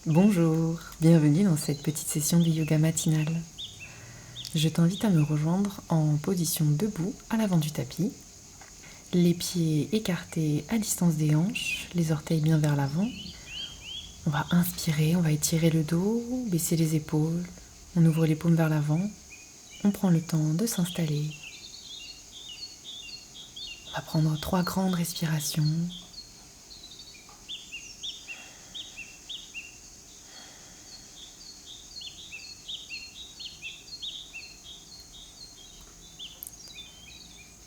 Bonjour, bienvenue dans cette petite session de yoga matinal. Je t'invite à me rejoindre en position debout à l'avant du tapis, les pieds écartés à distance des hanches, les orteils bien vers l'avant. On va inspirer, on va étirer le dos, baisser les épaules, on ouvre les paumes vers l'avant, on prend le temps de s'installer. On va prendre 3 grandes respirations.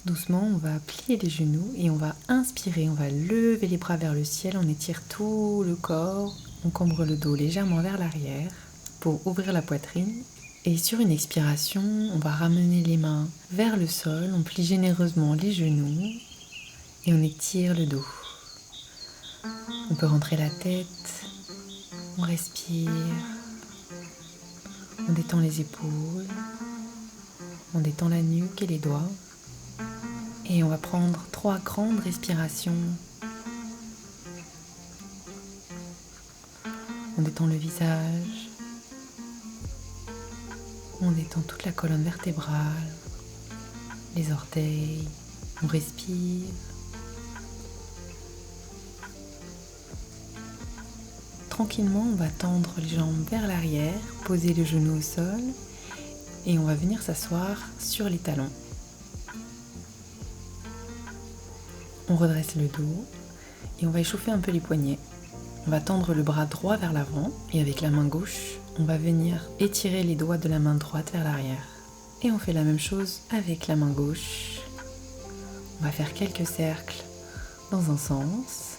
Doucement, on va plier les genoux et on va inspirer, on va lever les bras vers le ciel, on étire tout le corps, on cambre le dos légèrement vers l'arrière pour ouvrir la poitrine. Et sur une expiration, on va ramener les mains vers le sol, on plie généreusement les genoux et on étire le dos. On peut rentrer la tête, on respire, on détend les épaules, on détend la nuque et les doigts. Et on va prendre 3 grandes respirations. On détend le visage. On détend toute la colonne vertébrale, les orteils. On respire. Tranquillement, on va tendre les jambes vers l'arrière, poser le genou au sol et on va venir s'asseoir sur les talons. On redresse le dos et on va échauffer un peu les poignets. On va tendre le bras droit vers l'avant et avec la main gauche, on va venir étirer les doigts de la main droite vers l'arrière. Et on fait la même chose avec la main gauche. On va faire quelques cercles dans un sens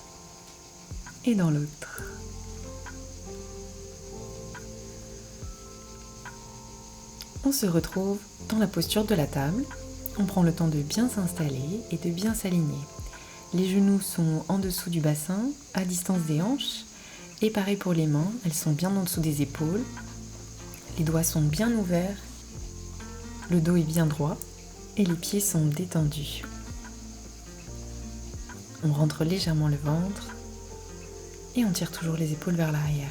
et dans l'autre. On se retrouve dans la posture de la table. On prend le temps de bien s'installer et de bien s'aligner. Les genoux sont en dessous du bassin, à distance des hanches. Et pareil pour les mains, elles sont bien en dessous des épaules. Les doigts sont bien ouverts. Le dos est bien droit. Et les pieds sont détendus. On rentre légèrement le ventre. Et on tire toujours les épaules vers l'arrière.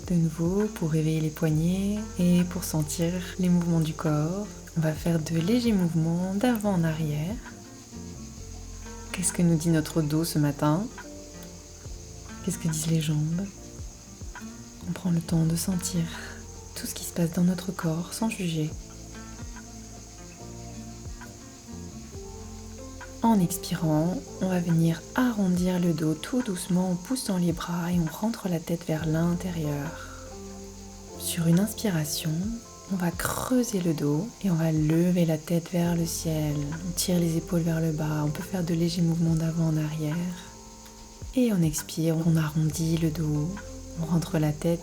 De nouveau, pour réveiller les poignets et pour sentir les mouvements du corps, on va faire de légers mouvements d'avant en arrière. Qu'est-ce que nous dit notre dos ce matin? Qu'est-ce que disent les jambes? On prend le temps de sentir tout ce qui se passe dans notre corps sans juger. En expirant, on va venir arrondir le dos tout doucement en poussant les bras et on rentre la tête vers l'intérieur. Sur une inspiration, on va creuser le dos et on va lever la tête vers le ciel. On tire les épaules vers le bas. On peut faire de légers mouvements d'avant en arrière. Et on expire, on arrondit le dos. On rentre la tête.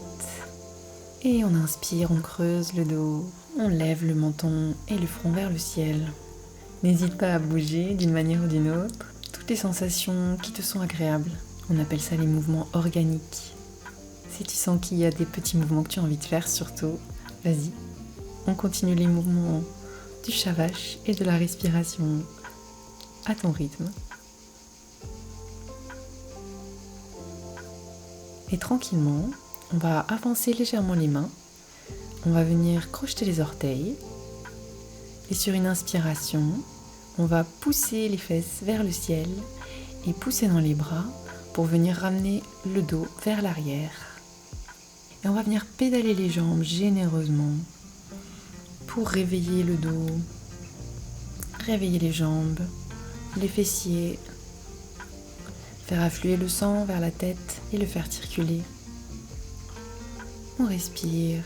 Et on inspire, on creuse le dos. On lève le menton et le front vers le ciel. N'hésite pas à bouger d'une manière ou d'une autre. Toutes les sensations qui te sont agréables. On appelle ça les mouvements organiques. Si tu sens qu'il y a des petits mouvements que tu as envie de faire, surtout, vas-y. On continue les mouvements du shavash et de la respiration à ton rythme. Et tranquillement, on va avancer légèrement les mains. On va venir crocheter les orteils. Et sur une inspiration, on va pousser les fesses vers le ciel et pousser dans les bras pour venir ramener le dos vers l'arrière. Et on va venir pédaler les jambes généreusement pour réveiller le dos, réveiller les jambes, les fessiers, faire affluer le sang vers la tête et le faire circuler. On respire.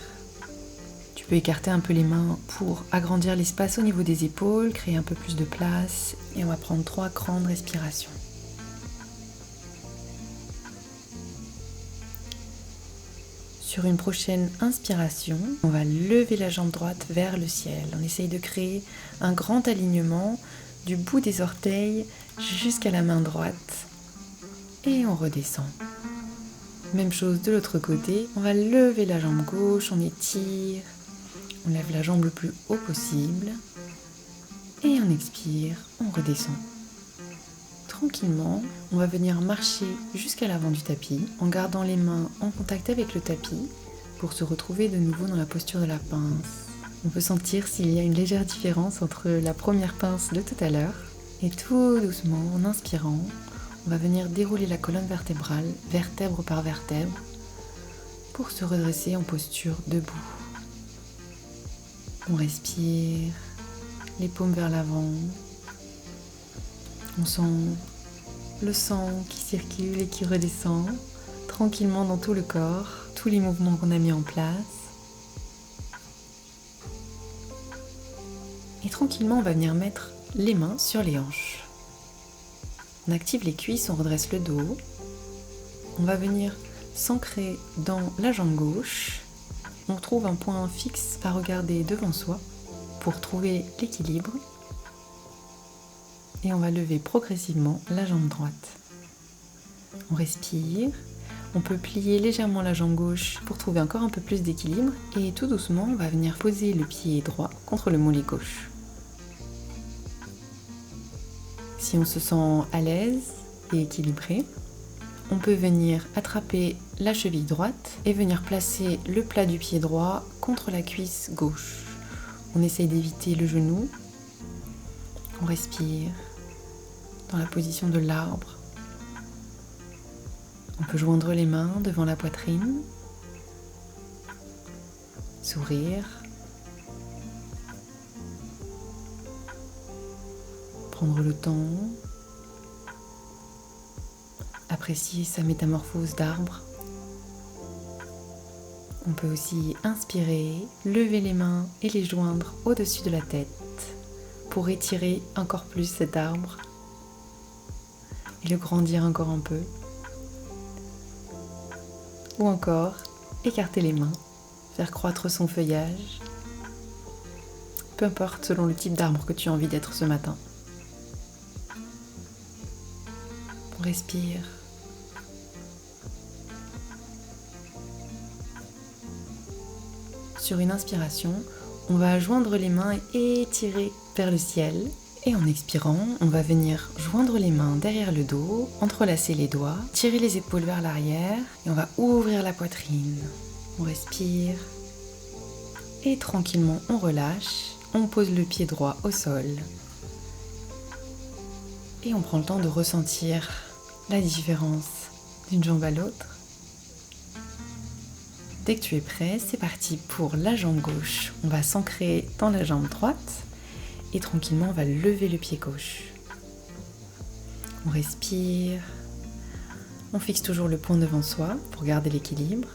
Tu peux écarter un peu les mains pour agrandir l'espace au niveau des épaules, créer un peu plus de place. Et on va prendre 3 grandes respirations. Sur une prochaine inspiration, on va lever la jambe droite vers le ciel. On essaye de créer un grand alignement du bout des orteils jusqu'à la main droite. Et on redescend. Même chose de l'autre côté. On va lever la jambe gauche, on étire. On lève la jambe le plus haut possible. Et on expire, on redescend. tranquillement, on va venir marcher jusqu'à l'avant du tapis en gardant les mains en contact avec le tapis pour se retrouver de nouveau dans la posture de la pince. On peut sentir s'il y a une légère différence entre la première pince de tout à l'heure. Et tout doucement, en inspirant, on va venir dérouler la colonne vertébrale, vertèbre par vertèbre, pour se redresser en posture debout. On respire, les paumes vers l'avant. On sent le sang qui circule et qui redescend tranquillement dans tout le corps, tous les mouvements qu'on a mis en place. Et tranquillement, on va venir mettre les mains sur les hanches. On active les cuisses, on redresse le dos. On va venir s'ancrer dans la jambe gauche. On trouve un point fixe à regarder devant soi pour trouver l'équilibre. Et on va lever progressivement la jambe droite. On respire. On peut plier légèrement la jambe gauche pour trouver encore un peu plus d'équilibre. Et tout doucement, on va venir poser le pied droit contre le mollet gauche. Si on se sent à l'aise et équilibré, on peut venir attraper la cheville droite et venir placer le plat du pied droit contre la cuisse gauche. On essaye d'éviter le genou. On respire dans la position de l'arbre. On peut joindre les mains devant la poitrine, sourire, prendre le temps, apprécier sa métamorphose d'arbre. On peut aussi inspirer, lever les mains et les joindre au-dessus de la tête pour étirer encore plus cet arbre et le grandir encore un peu. Ou encore, écarter les mains, faire croître son feuillage. Peu importe selon le type d'arbre que tu as envie d'être ce matin. On respire. Sur une inspiration, on va joindre les mains et étirer vers le ciel. Et en expirant, on va venir joindre les mains derrière le dos, entrelacer les doigts, tirer les épaules vers l'arrière et on va ouvrir la poitrine. On respire et tranquillement on relâche, on pose le pied droit au sol et on prend le temps de ressentir la différence d'une jambe à l'autre. Dès que tu es prêt, c'est parti pour la jambe gauche. On va s'ancrer dans la jambe droite. Et tranquillement, on va lever le pied gauche. On respire. On fixe toujours le point devant soi pour garder l'équilibre.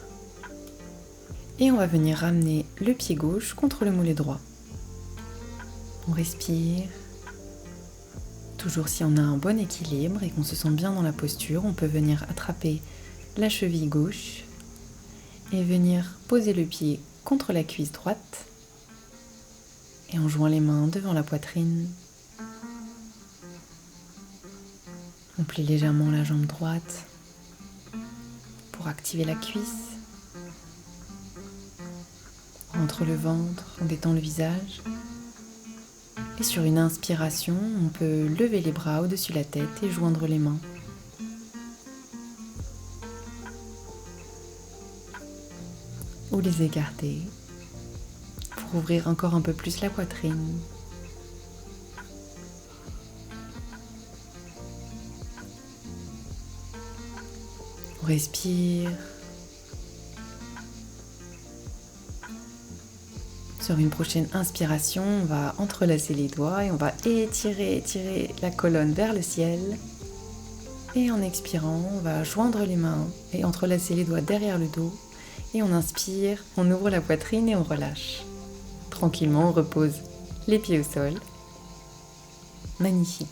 Et on va venir ramener le pied gauche contre le mollet droit. On respire. Toujours si on a un bon équilibre et qu'on se sent bien dans la posture, on peut venir attraper la cheville gauche et venir poser le pied contre la cuisse droite. Et on joint les mains devant la poitrine. On plie légèrement la jambe droite pour activer la cuisse. On rentre le ventre, on détend le visage. Et sur une inspiration, on peut lever les bras au-dessus de la tête et joindre les mains. Ou les écarter. Pour ouvrir encore un peu plus la poitrine. On respire. Sur une prochaine inspiration, on va entrelacer les doigts et on va étirer la colonne vers le ciel. Et en expirant, on va joindre les mains et entrelacer les doigts derrière le dos. Et on inspire, on ouvre la poitrine et on relâche. Tranquillement, on repose les pieds au sol. Magnifique.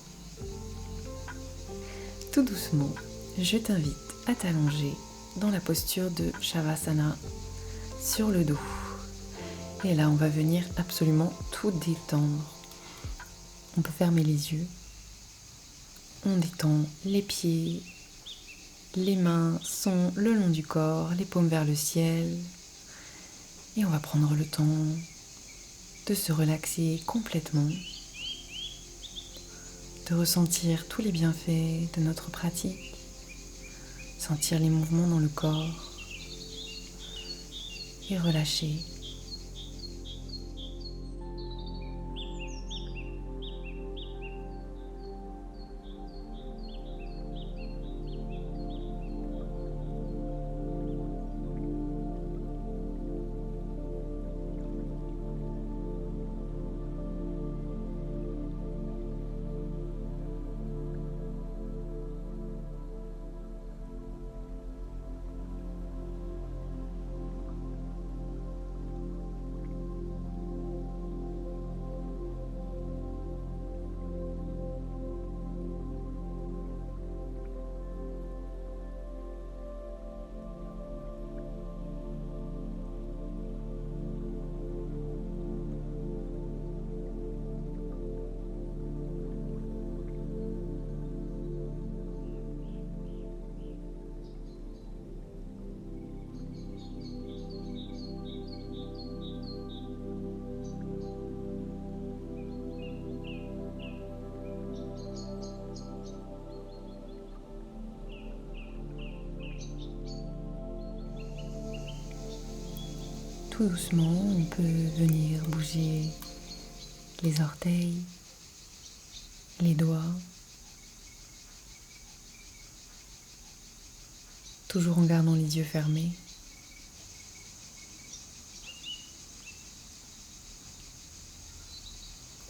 Tout doucement, je t'invite à t'allonger dans la posture de Shavasana sur le dos. Et là, on va venir absolument tout détendre. On peut fermer les yeux. On détend les pieds. Les mains sont le long du corps, les paumes vers le ciel. Et on va prendre le temps de se relaxer complètement. de ressentir tous les bienfaits de notre pratique, sentir les mouvements dans le corps et relâcher. Tout doucement, on peut venir bouger les orteils, les doigts, toujours en gardant les yeux fermés.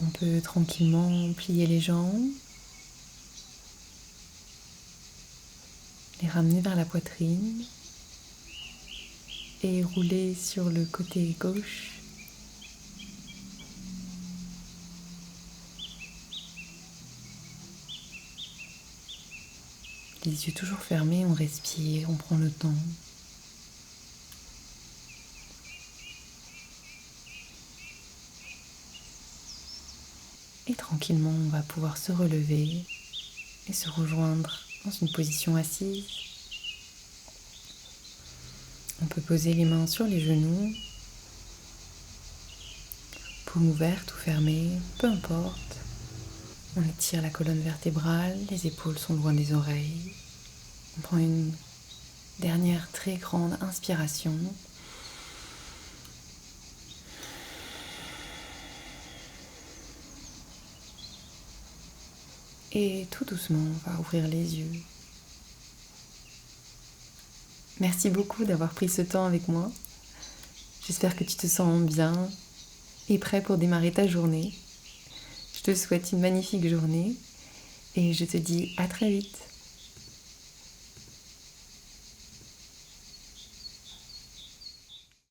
On peut tranquillement plier les jambes, les ramener vers la poitrine et rouler sur le côté gauche. Les yeux toujours fermés, on respire, on prend le temps. Et tranquillement, on va pouvoir se relever et se rejoindre dans une position assise. On peut poser les mains sur les genoux, paume ouverte ou fermée, peu importe. On étire la colonne vertébrale, les épaules sont loin des oreilles. On prend une dernière très grande inspiration. Et tout doucement, on va ouvrir les yeux. Merci beaucoup d'avoir pris ce temps avec moi. J'espère que tu te sens bien et prêt pour démarrer ta journée. Je te souhaite une magnifique journée et je te dis à très vite.